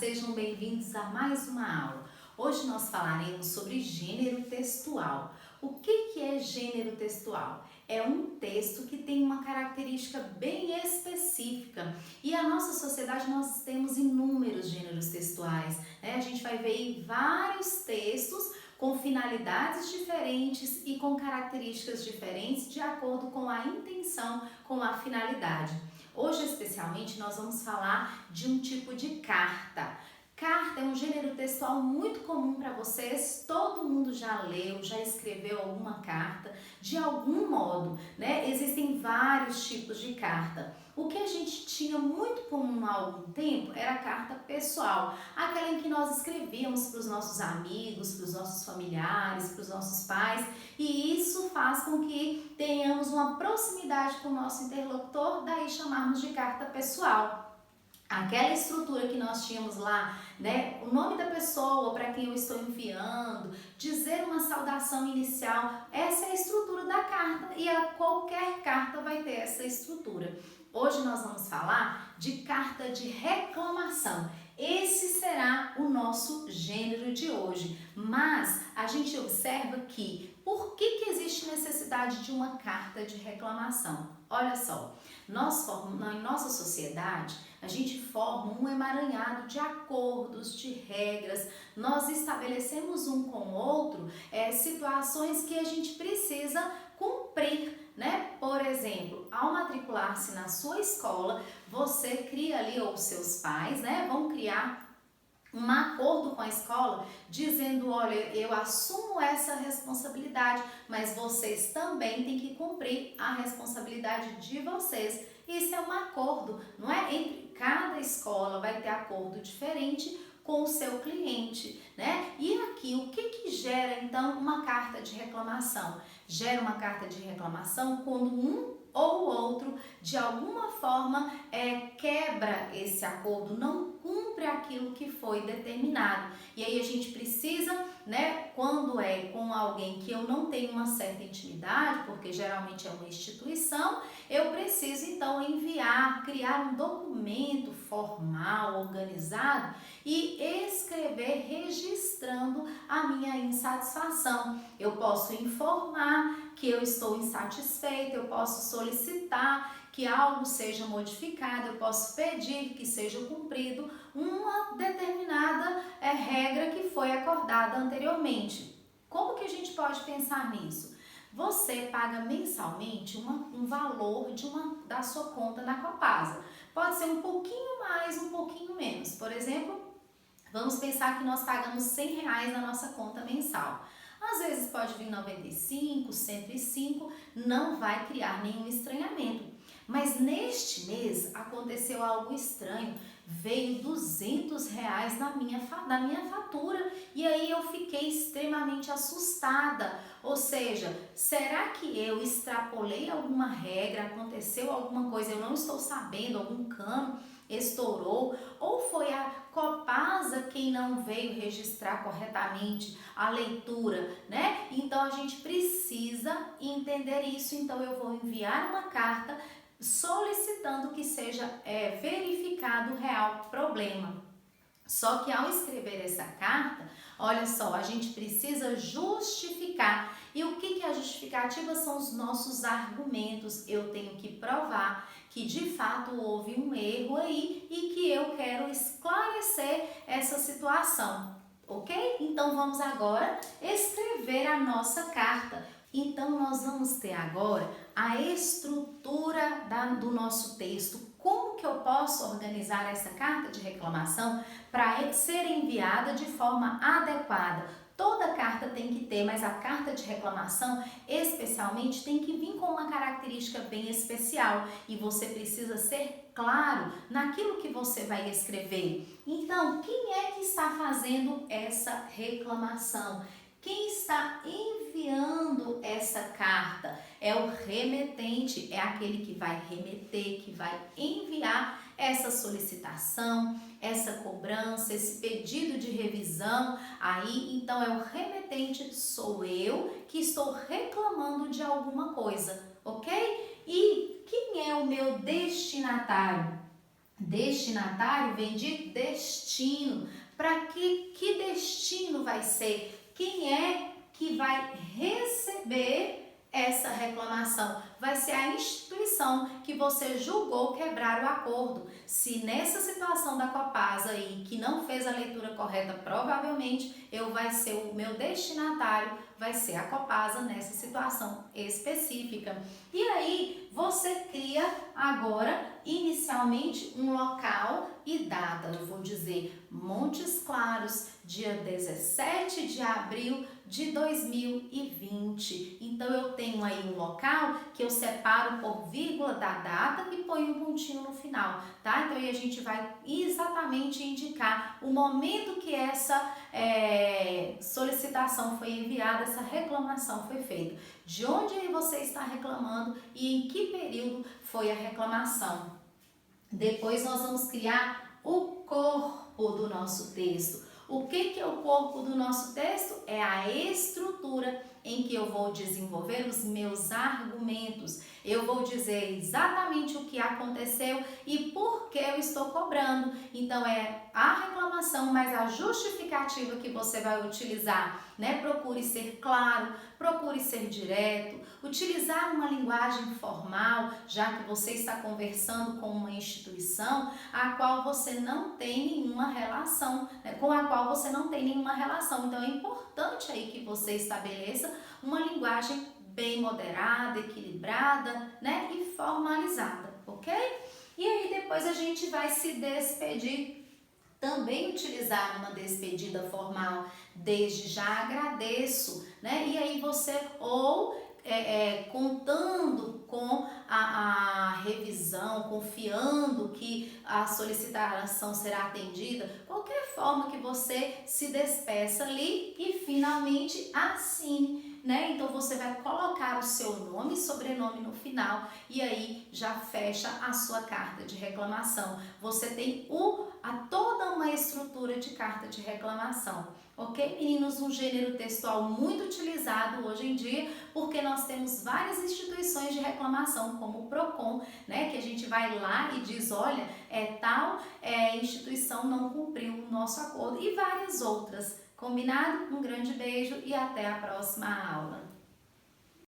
sejam bem-vindos a mais uma aula. Hoje nós falaremos sobre gênero textual. O que é gênero textual? É um texto que tem uma característica bem específica e a nossa sociedade nós temos inúmeros gêneros textuais, né? A gente vai ver vários textos com finalidades diferentes e com características diferentes de acordo com a intenção, com a finalidade. Hoje, especialmente, nós vamos falar de um tipo de carta. Carta é um gênero textual muito comum para vocês, todo mundo já leu, já escreveu alguma carta, de algum modo, né? Existem vários tipos de carta. O que a gente tinha muito comum há algum tempo era a carta pessoal, aquela em que nós escrevíamos para os nossos amigos, para os nossos familiares, para os nossos pais, e isso faz com que tenhamos uma proximidade com o nosso interlocutor, daí chamarmos de carta pessoal. Aquela estrutura que nós tínhamos lá, né? O nome da pessoa para quem eu estou enviando, dizer uma saudação inicial, essa é a estrutura da carta e qualquer carta vai ter essa estrutura. Hoje nós vamos falar de carta de reclamação. Esse será o nosso gênero de hoje, mas a gente observa que por que existe necessidade de uma carta de reclamação? Olha só, em nossa sociedade, a gente forma um emaranhado de acordos, de regras, nós estabelecemos um com o outro situações que a gente precisa cumprir, né? Por exemplo, ao matricular-se na sua escola, você cria ali, ou seus pais, né, vão criar um acordo com a escola dizendo, olha, eu assumo essa responsabilidade, mas vocês também têm que cumprir a responsabilidade de vocês. Isso é um acordo, não é? Entre cada escola vai ter acordo diferente com o seu cliente, né? E aqui, o que gera então uma carta de reclamação? Gera uma carta de reclamação quando um ou outro de alguma forma quebra esse acordo, não cumpre aquilo que foi determinado. E aí a gente precisa, né, quando é com alguém que eu não tenho uma certa intimidade, porque geralmente é uma instituição, eu preciso então enviar, criar um documento formal, organizado e escrever registrando a minha insatisfação. Eu posso informar que eu estou insatisfeita, eu posso solicitar que algo seja modificado, eu posso pedir que seja cumprido uma determinada regra que foi acordada anteriormente. Como que a gente pode pensar nisso? Você paga mensalmente um valor da sua conta na Copasa. Pode ser um pouquinho mais, um pouquinho menos. Por exemplo, vamos pensar que nós pagamos R$100 na nossa conta mensal. Às vezes pode vir 95, 105, não vai criar nenhum estranhamento. Mas neste mês aconteceu algo estranho, veio R$200 na minha fatura e aí eu fiquei extremamente assustada. Ou seja, será que eu extrapolei alguma regra, aconteceu alguma coisa, eu não estou sabendo, algum cano estourou, ou foi a Copasa quem não veio registrar corretamente a leitura, né? Então a gente precisa entender isso, então eu vou enviar uma carta solicitando que seja verificado o real problema. Só que ao escrever essa carta, olha só, a gente precisa justificar. E o que é a justificativa? São os nossos argumentos. Eu tenho que provar que de fato houve um erro aí e que eu quero esclarecer essa situação, ok? Então vamos agora escrever a nossa carta. Então nós vamos ter agora a estrutura do nosso texto. Como que eu posso organizar essa carta de reclamação para ser enviada de forma adequada? Toda carta tem que ter, mas a carta de reclamação especialmente tem que vir com uma característica bem especial e você precisa ser claro naquilo que você vai escrever. Então, quem é que está fazendo essa reclamação? Quem está enviando essa carta? É o remetente, é aquele que vai remeter, que vai enviar essa solicitação, essa cobrança, esse pedido de revisão. Aí, então, é o remetente, sou eu que estou reclamando de alguma coisa, ok? E quem é o meu destinatário? Destinatário vem de destino. Para que destino vai ser? Quem é que vai receber essa reclamação? Vai ser a instituição que você julgou quebrar o acordo. Se nessa situação da Copasa aí, que não fez a leitura correta, provavelmente vai ser o meu destinatário, vai ser a Copasa nessa situação específica. E aí, você cria agora, inicialmente, um local e data. Eu vou dizer Montes Claros, dia 17 de abril de 2020. Então, eu tenho aí um local que eu separo por vírgula da data e ponho um pontinho no final, tá? Então, aí a gente vai exatamente indicar o momento que essa solicitação foi enviada, essa reclamação foi feita. De onde você está reclamando e em que período foi a reclamação. Depois nós vamos criar o corpo do nosso texto. O que é o corpo do nosso texto? É a estrutura em que eu vou desenvolver os meus argumentos. Eu vou dizer exatamente o que aconteceu e por que eu estou cobrando. Então, é a reclamação, mas a justificativa que você vai utilizar, né? Procure ser claro, procure ser direto, utilizar uma linguagem formal, já que você está conversando com uma instituição a qual você não tem nenhuma relação, né? Com a qual você não tem nenhuma relação. Então, é importante aí que você estabeleça uma linguagem bem moderada, equilibrada, né, e formalizada, ok? E aí depois a gente vai se despedir, também utilizar uma despedida formal, desde já agradeço, né, e aí você contando com a revisão, confiando que a solicitação será atendida, qualquer forma que você se despeça ali e finalmente assine, né? Então você vai colocar o seu nome e sobrenome no final e aí já fecha a sua carta de reclamação. Você tem toda uma estrutura de carta de reclamação. Ok, meninos? Um gênero textual muito utilizado hoje em dia, porque nós temos várias instituições de reclamação, como o PROCON, né? Que a gente vai lá e diz, olha, tal instituição não cumpriu o nosso acordo, e várias outras. Combinado? Um grande beijo e até a próxima aula.